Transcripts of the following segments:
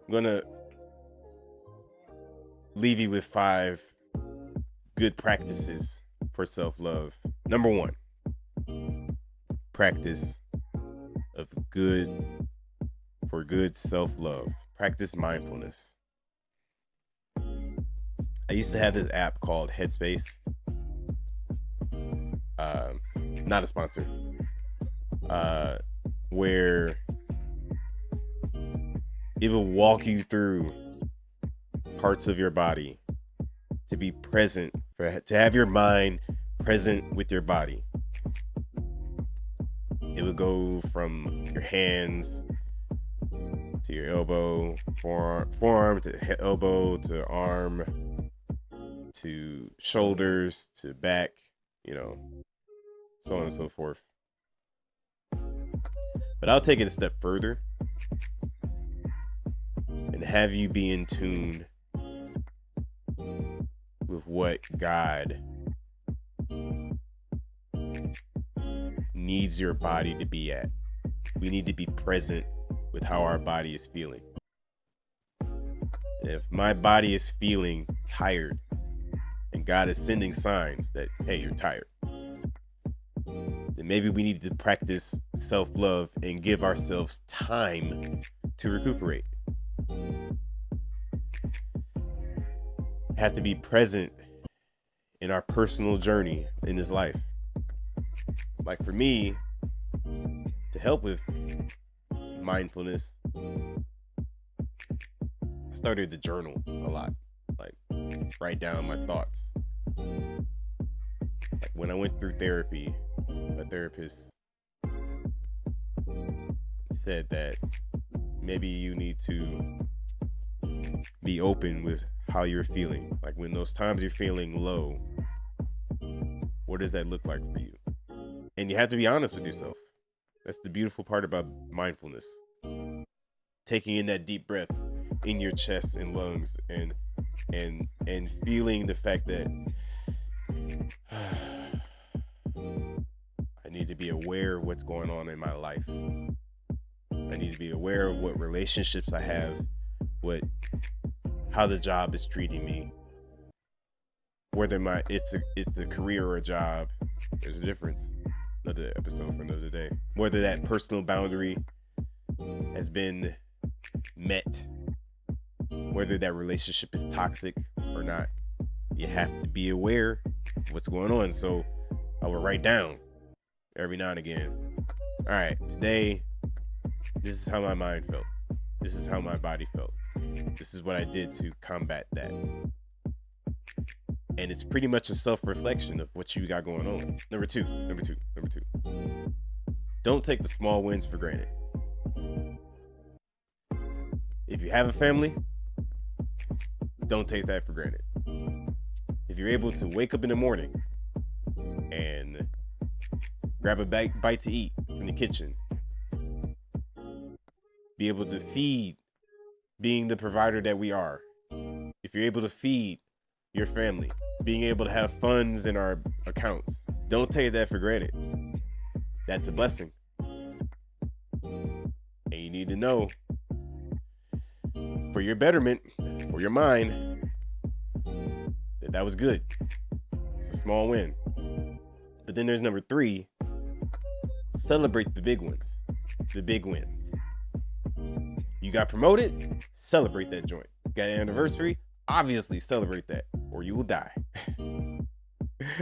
I'm gonna leave you with 5 good practices for self-love. Number 1, practice of good self-love. Practice mindfulness. I used to have this app called Headspace. Not a sponsor. Where it will walk you through parts of your body to be present, to have your mind present with your body. It would go from your hands to your elbow, forearm to elbow to arm to shoulders to back, so on and so forth. But I'll take it a step further and have you be in tune with what God needs your body to be at. We need to be present with how our body is feeling. And if my body is feeling tired and God is sending signs that, hey, you're tired, then maybe we need to practice self-love and give ourselves time to recuperate. Have to be present in our personal journey in this life. Like for me, to help with mindfulness, I started to journal a lot, like write down my thoughts. Like when I went through therapy, a therapist said that maybe you need to be open with how you're feeling. Like when those times you're feeling low, what does that look like for you? And you have to be honest with yourself. That's the beautiful part about mindfulness. Taking in that deep breath in your chest and lungs and feeling the fact that I need to be aware of what's going on in my life. I need to be aware of what relationships I have, how the job is treating me, whether it's a career or a job. There's a difference. Another episode for another day. Whether that personal boundary has been met, whether that relationship is toxic or not, you have to be aware of what's going on. So I will write down every now and again, all right, today, this is how my mind felt. This is how my body felt. This is what I did to combat that. And it's pretty much a self-reflection of what you got going on. Number two. Don't take the small wins for granted. If you have a family, don't take that for granted. If you're able to wake up in the morning and grab a bite to eat from the kitchen, be able to feed, being the provider that we are. If you're able to feed your family, being able to have funds in our accounts, don't take that for granted. That's a blessing. And you need to know, for your betterment, for your mind, that was good. It's a small win. But then there's number 3, celebrate the big ones, the big wins. You got promoted, celebrate that joint. Got an anniversary, obviously celebrate that, or you will die.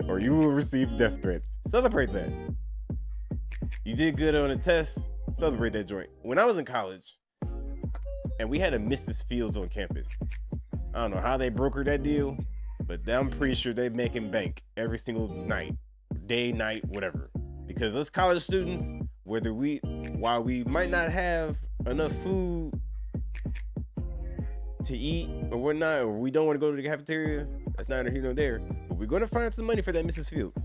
Or you will receive death threats. Celebrate that. You did good on a test, celebrate that joint. When I was in college, and we had a Mrs. Fields on campus, I don't know how they brokered that deal, but I'm pretty sure they're making bank every single night, day, night, whatever. Because us college students, while we might not have enough food to eat or whatnot, or we don't want to go to the cafeteria, that's neither here nor there, but we're going to find some money for that Mrs. Fields.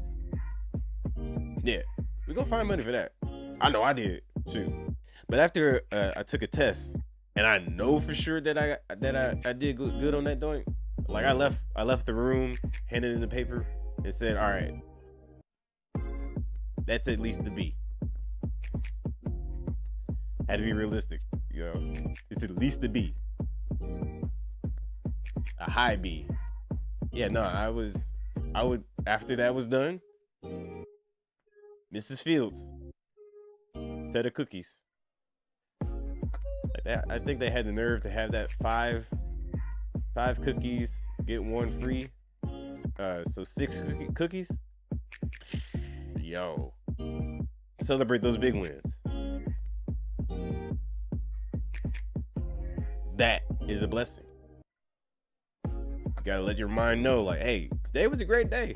Yeah, we're going to find money for that. I know I did, shoot. But after I took a test, and I know for sure that I did good on that joint, like I left the room, handed in the paper, and said, all right, that's at least the B. Had to be realistic, it's at least the B. A high B. Yeah, no, I would, after that was done, Mrs. Fields, set of cookies. Like that, I think they had the nerve to have that five cookies, get one free. So six cookies. Yo, celebrate those big wins. That is a blessing. You gotta let your mind know, like, hey, today was a great day.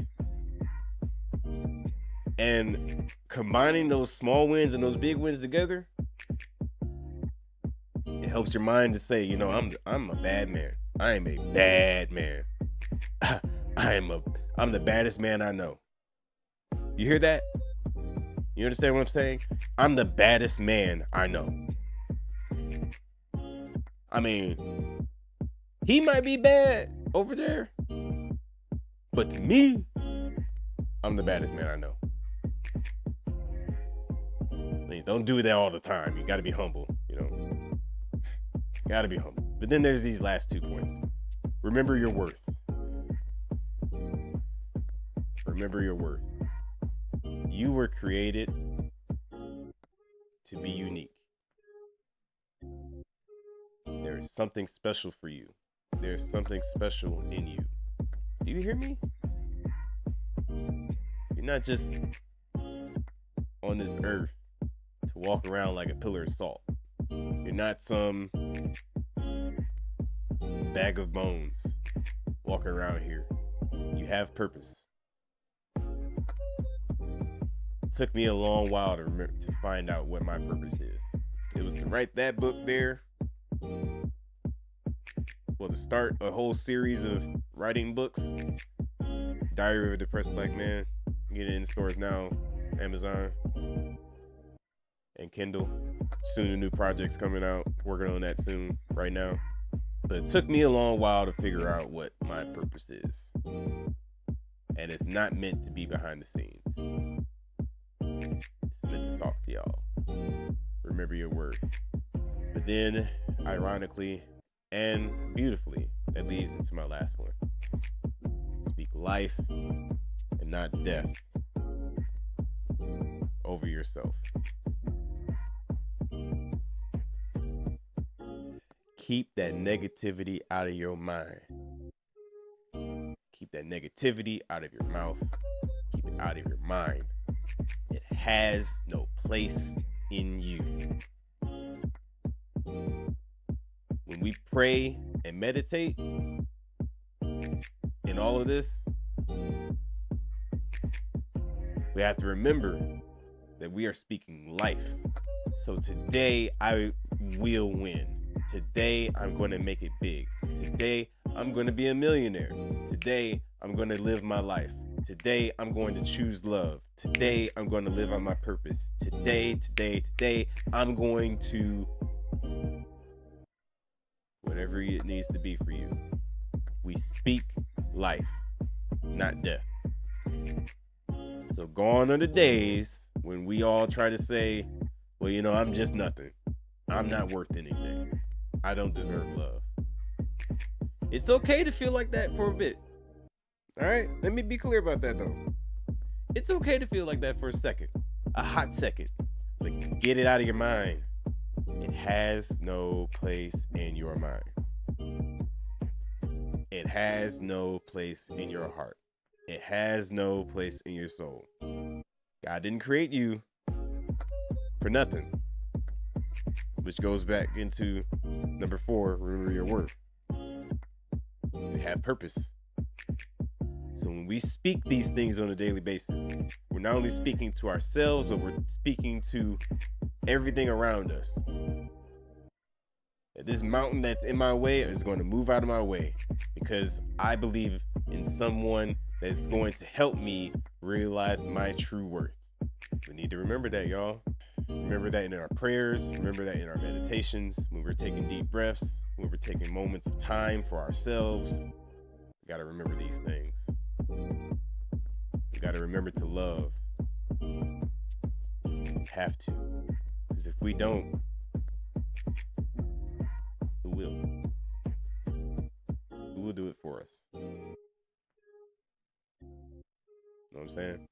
And combining those small wins and those big wins together, it helps your mind to say, you know, I'm a bad man. I am a bad man. I'm the baddest man I know. You hear that? You understand what I'm saying? I'm the baddest man I know. I mean, he might be bad over there, but to me, I'm the baddest man I know. I mean, don't do that all the time. You got to be humble, you know. Got to be humble. But then there's these last 2 points. Remember your worth. Remember your worth. You were created to be unique. There is something special for you. There's something special in you. Do you hear me? You're not just on this earth to walk around like a pillar of salt. You're not some bag of bones walking around here. You have purpose. It took me a long while to find out what my purpose is. It was to write that book there. Well, to start a whole series of writing books. Diary of a Depressed Black Man. Get it in stores now. Amazon and Kindle. Soon a new project's coming out. Working on that soon right now. But it took me a long while to figure out what my purpose is. And it's not meant to be behind the scenes. It's meant to talk to y'all. Remember your worth. But then, ironically and beautifully, that leads into my last one. Speak life and not death over yourself. Keep that negativity out of your mind. Keep that negativity out of your mouth. Keep it out of your mind. It has no place in you. When we pray and meditate in all of this, we have to remember that we are speaking life. So today I will win. Today I'm going to make it big. Today I'm going to be a millionaire. Today I'm going to live my life. Today I'm going to choose love. Today I'm going to live on my purpose. Today I'm going to whatever it needs to be for you. We speak life, not death. So gone are the days when we all try to say, well, you know, I'm just nothing. I'm not worth anything. I don't deserve love. It's okay to feel like that for a bit. All right? Let me be clear about that, though. It's okay to feel like that for a second. A hot second. But get it out of your mind. It has no place in your mind. It has no place in your heart. It has no place in your soul. God didn't create you for nothing. Which goes back into number 4, remember your worth. You have purpose. So when we speak these things on a daily basis, we're not only speaking to ourselves, but we're speaking to everything around us. That this mountain that's in my way is going to move out of my way because I believe in someone that's going to help me realize my true worth. We need to remember that, y'all. Remember that in our prayers. Remember that in our meditations. When we're taking deep breaths. When we're taking moments of time for ourselves. We got to remember these things. We got to remember to love. We have to. Because if we don't, who will? Who will do it for us? You know what I'm saying?